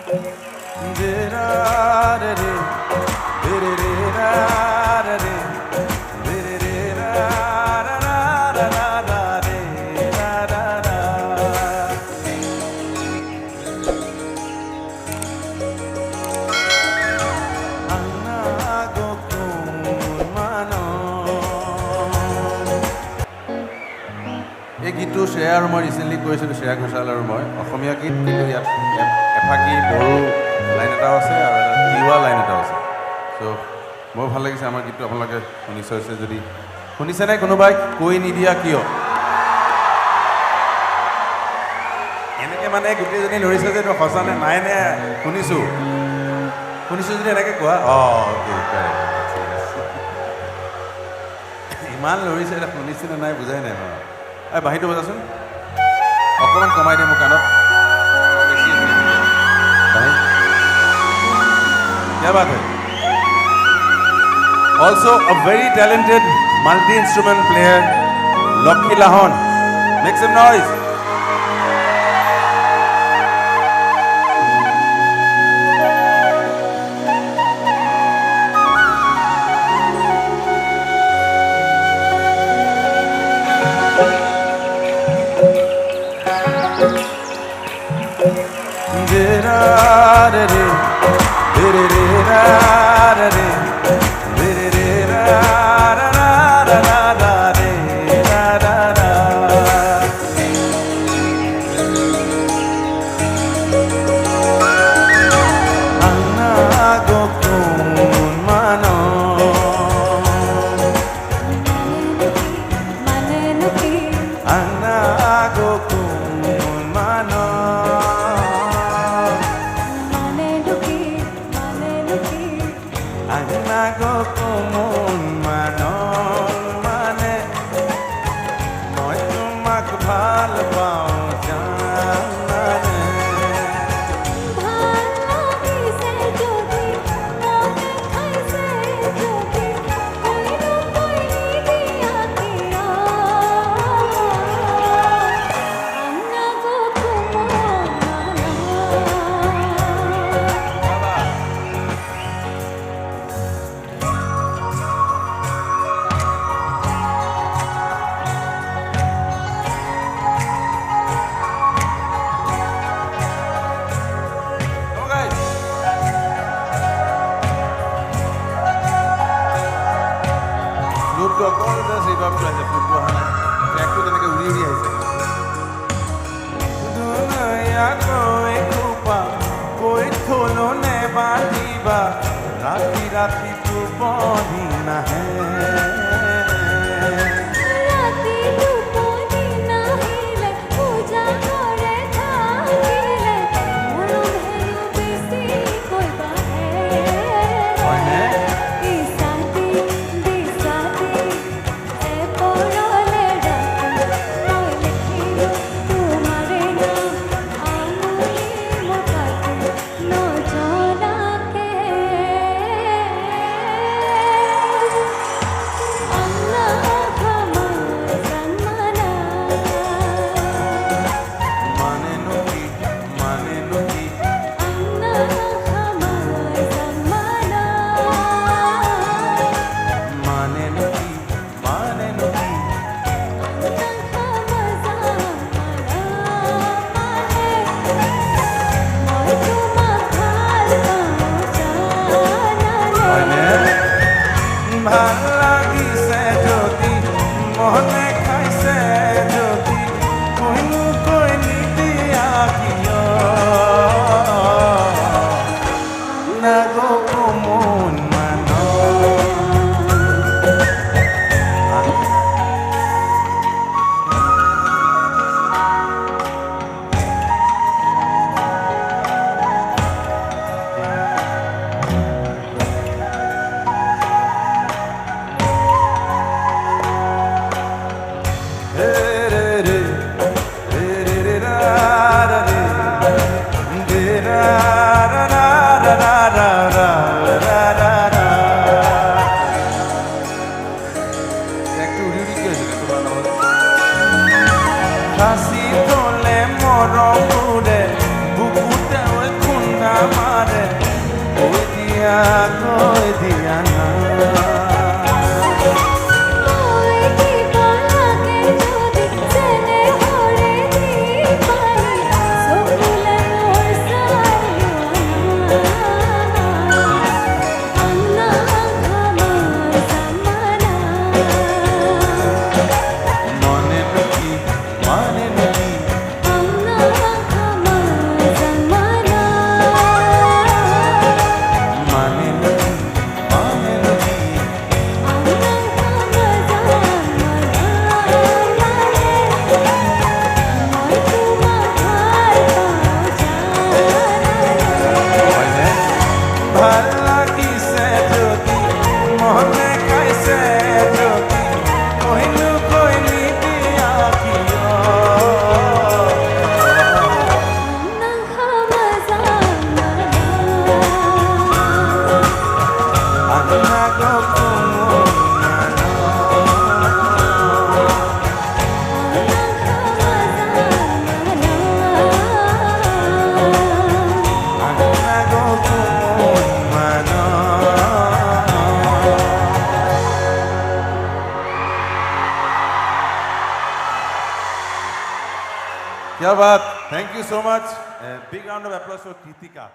এই গীতটো শ্ৰেয়া আৰু মই ৰিচেণ্টলি কৰিছিলোঁ, শ্ৰেয়া ঘোষাল আৰু মই অসমীয়া গীত, কিন্তু ইয়াত এফাকি বড়ো লাইন এটাও আছে আৰু এটা তিৱা লাইন এটাও আছে। চ' বৰ ভাল লাগিছে আমাৰ গীতটো, আপোনালোকে শুনিছে যদি শুনিছেনে কোনোবাই? কৈ নিদিয়া কিয়? এনেকৈ মানে গোটেইজনী লৰিছে যে এইটো সঁচানে নাই নে শুনিছোঁ যদি এনেকৈ কোৱা। ইমান লৰিছে, এটা শুনিছেনে নাই বুজাই নাই বাৰু। বাঁহীটো বজাচোন, অকণমান কমাই দিয়ে মোৰ কাণত। क्या बात है? Also a very talented multi-instrument player, Lokhi Lahon. Make some noise. राती तू पौधी न है, राती तू पौधी न है, पूजा करे थाकिले मोरो भेलु बेसी कोई बाहे ओने इसाती ए पोरोले डाक मोय लिखिलो तुम्हारे नाम आमुली मोकाते नो जोना के কৈ দিয়া না क्या बात, thank you so much, big round of applause for Kritika.